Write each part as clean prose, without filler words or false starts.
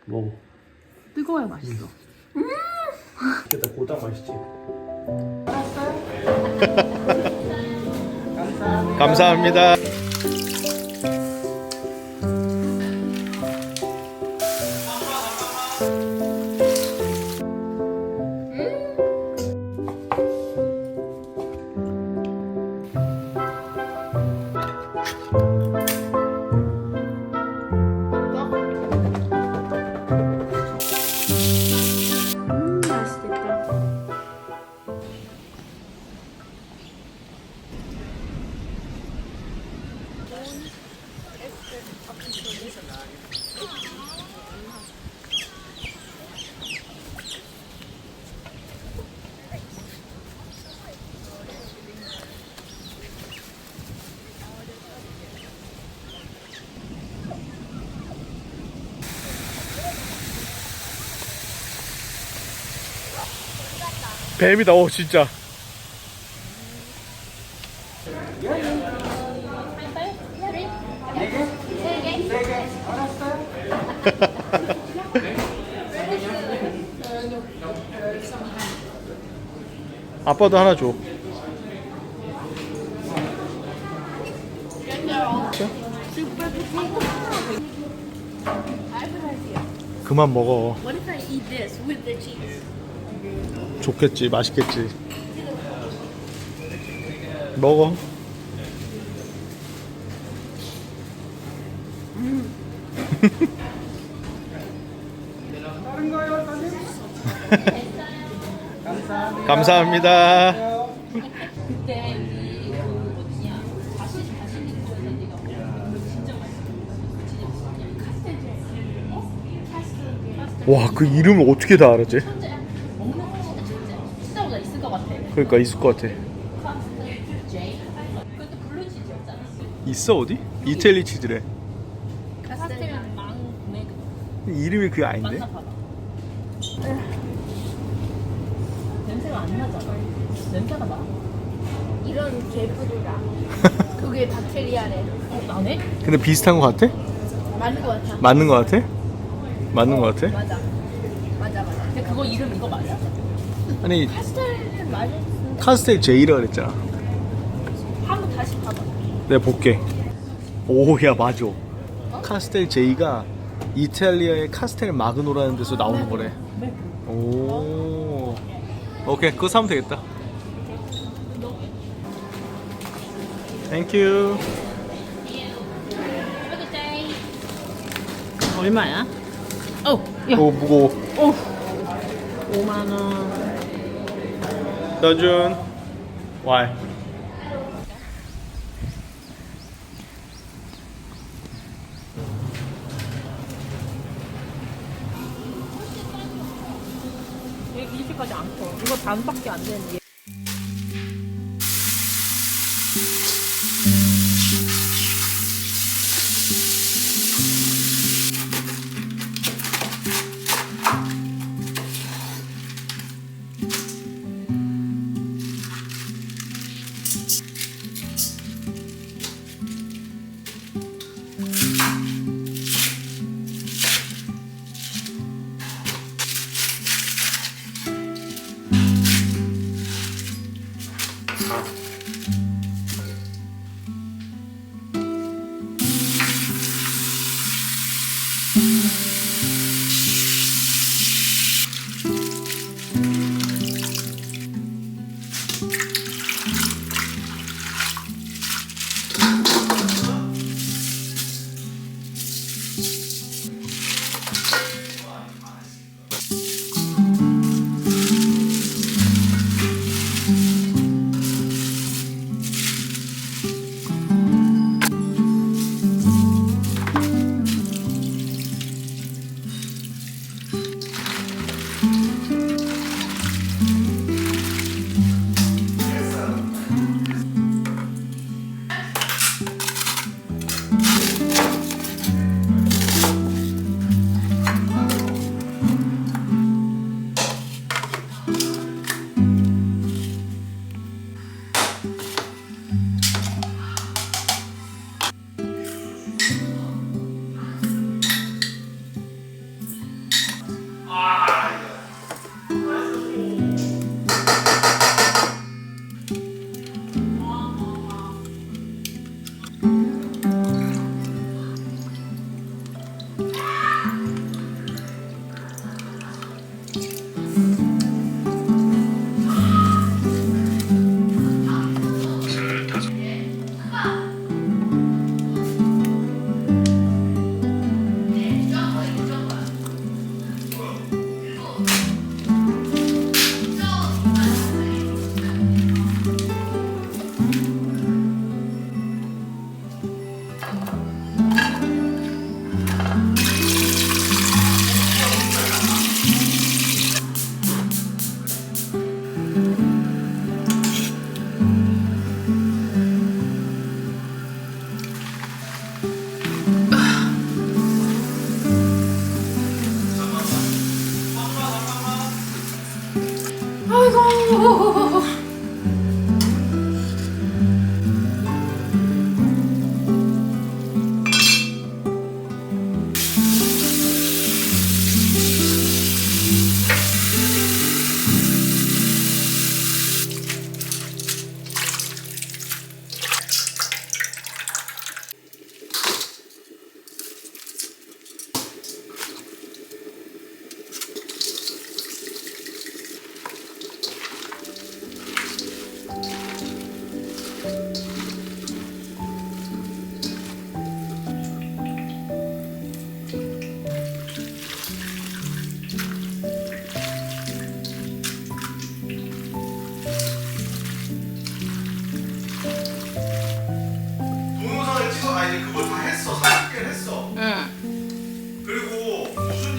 먹어. 뜨거워야 맛있어. 일단 고당 맛있지. 감사합니다. 뱀이다. 오 진짜. 아빠도 하나 줘. 그만 먹어. What if I eat this with the cheese? 좋겠지. 맛있겠지. 먹어. 감사합니다. 그때 우리 그 뭐냐 다시 입고에서 내가 이거 진짜 맛있어. 카스텔. 와, 그 이름을 어떻게 다 알았지? 먹는 거 진짜 보다 있을 것 같아. 그러니까 있을 것 같아. 카스텔 제이. 그것도 블루치즈였잖아. 있어 어디? 이태리 치즈래. 카스텔은 망메그. 이름이 그게 아닌데? 맞나 봐봐. 냄새가 안 나잖아. 냄새가 나. 이런 개뿔이라. 그게 박테리아래. 나네? 근데 비슷한 것 같아? 맞는 거 같아. 맞는 것 같아? 맞는 것 같아? 맞아. 맞아. 근데 그거 이름 이거 맞아? 아니 파스텔은 맞을 수. 카스텔 제이라 그랬잖아. 한번 다시 봐봐. 내가 볼게. 오, 야 맞아. 카스텔 제이가 이탈리아의 카스텔 마그노라는 데서 나오는 거래. 오, 오케이, 그거 사면 되겠다. 땡큐. 얼마야? 야. 오, 무거워. 5만원. 너준. Why? 이렇게까지 안 커. 이거 반밖에 안 되는데.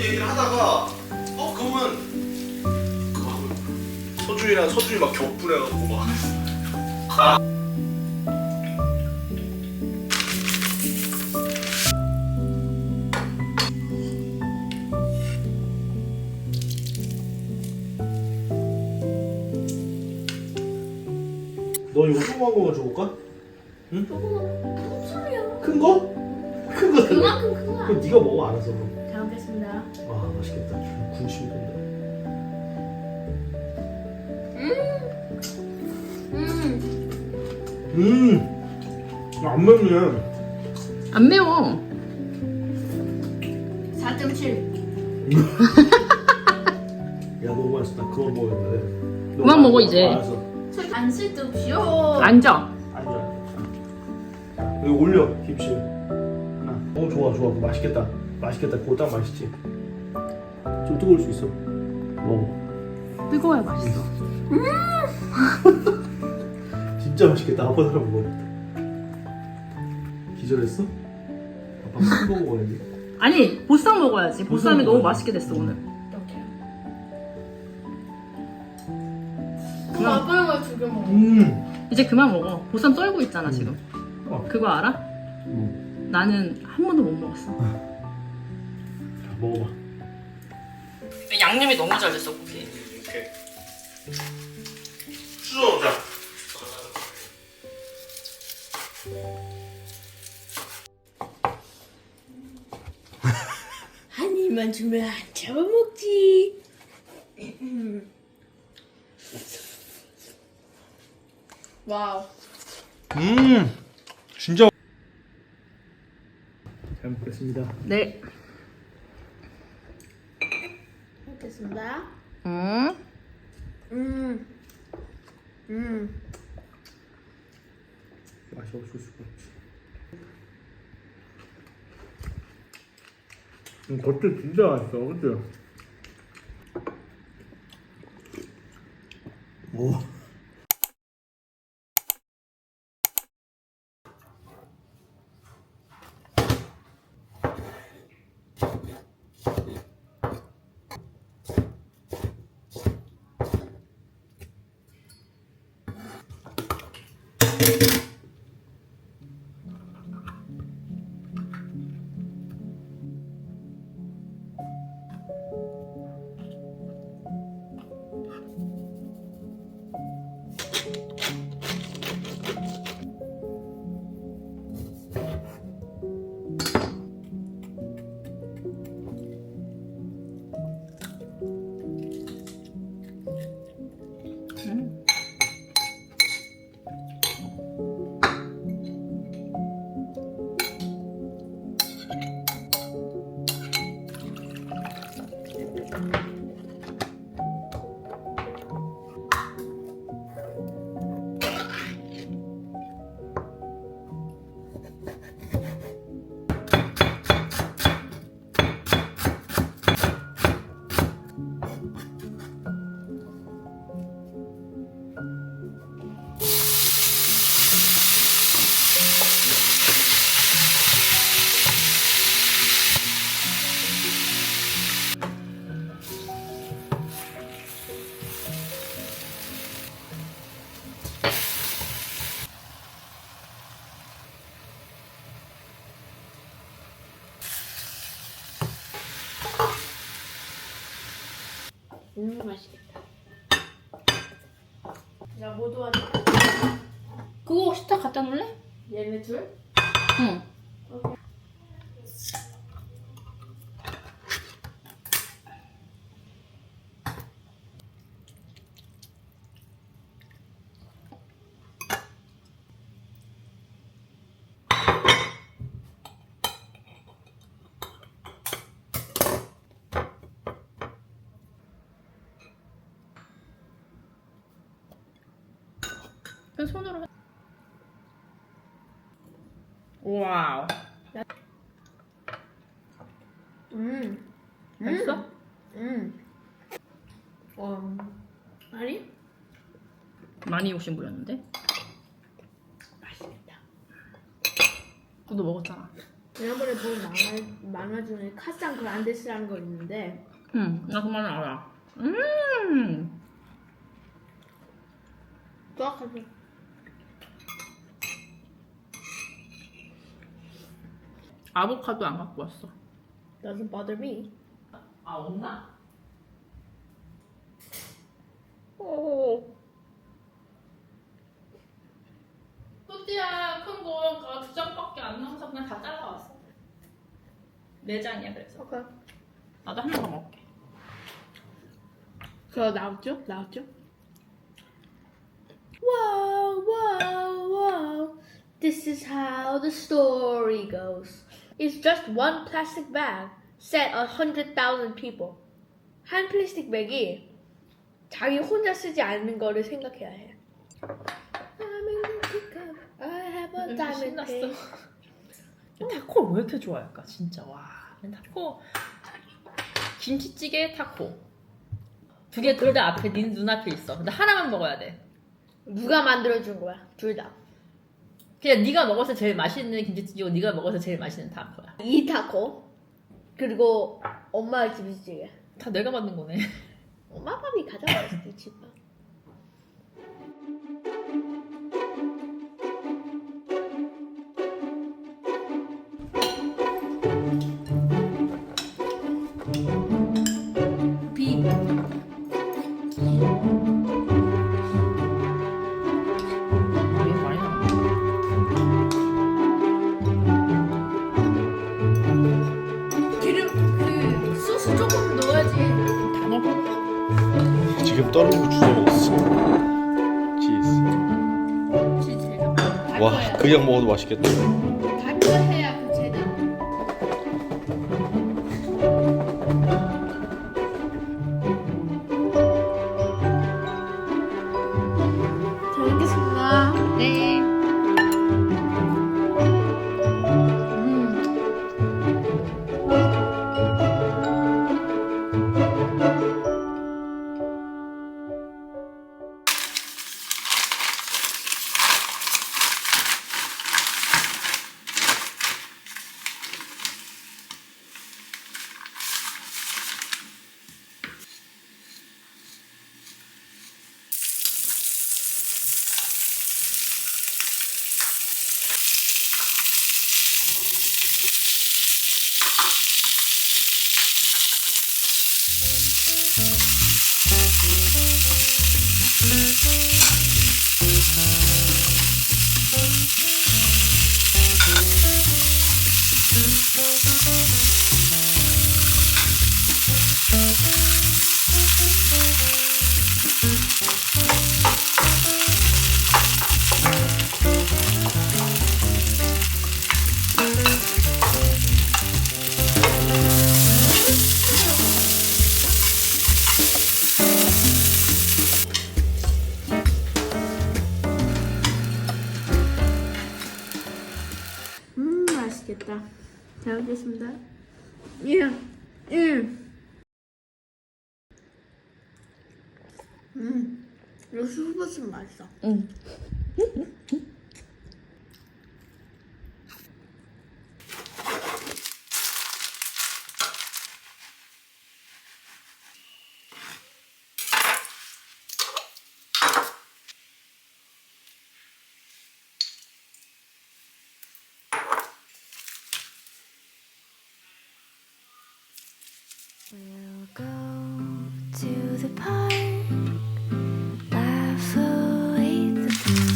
얘기를 하다가 그러면 서준이랑 서준이 막 격분해갖고 막 너 이거 조그만 거만 줘볼까? 응? 무슨 소리야? 큰 거? 큰 거 달래. 그만큼 큰 거야. 그럼 네가 먹어 알아서 그럼. 잘 먹겠습니다. 와 맛있겠다. 군침이 돈다. 안 맵네. 안 매워. 4.7. 야 너무 맛있다. 그만 먹어야 돼. 그만 먹어, 이제. 알았어. 안 쓸데없이요. 앉아. 앉아. 여기 올려 김치. 하나. 좋아 좋아. 그거 맛있겠다. 맛있겠다. 그거 딱 맛있지. 좀 뜨거울 수 있어. 먹어. 뜨거워야 맛있어. 진짜 맛있겠다. 아빠 사람 먹어. 기절했어? 아빠 큰 거 먹어야지. 아니 보쌈 먹어야지. 보쌈이 보쌈 너무 먹어야지. 맛있게 됐어 오늘. 이렇게. 그럼 아빠랑 같이 두개 먹어. 이제 그만 먹어. 보쌈 썰고 있잖아 지금. 그거 알아? 나는 한 번도 못 먹었어. 자, 먹어봐. 양념이 너무 잘 됐어 고기. 오케이. 수저 넣자. 한 입만 주면 안 잡아먹지. 와우. 진짜. 잘 먹겠습니다. 네. 먹겠습니다. 응. 맛이 없을 수가 없지. 겉절 진짜 맛있어, 그치? 오. 맛있겠다. 야, 모두 하자. 그거 식탁 갖다 놓을래? 얘네 둘? 응. 그냥 손으로. 와우. 맛있어? 아니? 많이 욕심 부렸는데? 맛있겠다. 너도 먹었잖아. 지난번에 본 만화 중에 카상 그란데스라는 거 있는데 나 그만 알아. 정확하게 아보카도 안 갖고 왔어. doesn't bother me. 아, 없나? 오. 또띠야 큰 거가 2장밖에 안 남아서 그냥 다 잘라왔어. 4장이야 그래서. 오케이. 나도 한 번 더 먹을게. 그거 나왔죠? Wow, wow, wow. This is how the story goes. It's just one plastic bag set 100,000 people. 한 플라스틱 백이 자기 혼자 쓰지 않는 거를 생각해야 해. I'm in the pickup. I have a diamond pin. 타코 왜 이렇게 좋아할까 진짜. 와, 타코 김치찌개 타코 2개 둘 다 앞에 네 눈앞에 있어. 근데 하나만 먹어야 돼. 누가 만들어준 거야? 둘 다. 그냥 네가 먹어서 제일 맛있는 김치찌개고 네가 먹어서 제일 맛있는 타코야. 이 타코 그리고 엄마의 김치찌개. 다 내가 만든 거네. 엄마 밥이 가장 맛있지 집밥. 비. 기름 그 소스 조금 넣어야지. 다 넣어. 지금 떨어진 거 주워 먹었어. 치즈. 치즈가. 와, 그냥 먹어도 맛있겠다. 달거 해야 그 제대로. 잘 먹겠습니다. 네. 맛있겠다. 잘 먹겠습니다. 예. 이거 수프버섯 맛있어. We'll go to the park, laugh away the blue.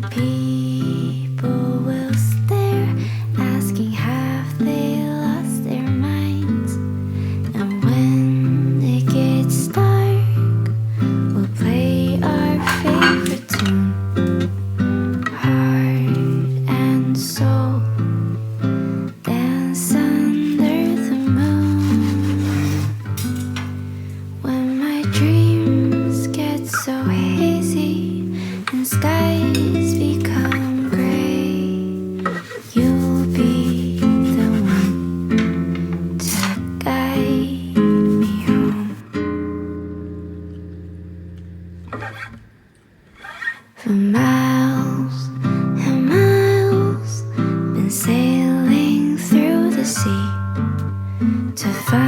People will stare, asking have they lost their minds. And when it gets dark, we'll play our favorite tune, heart and soul. Dance under the moon when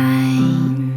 mind.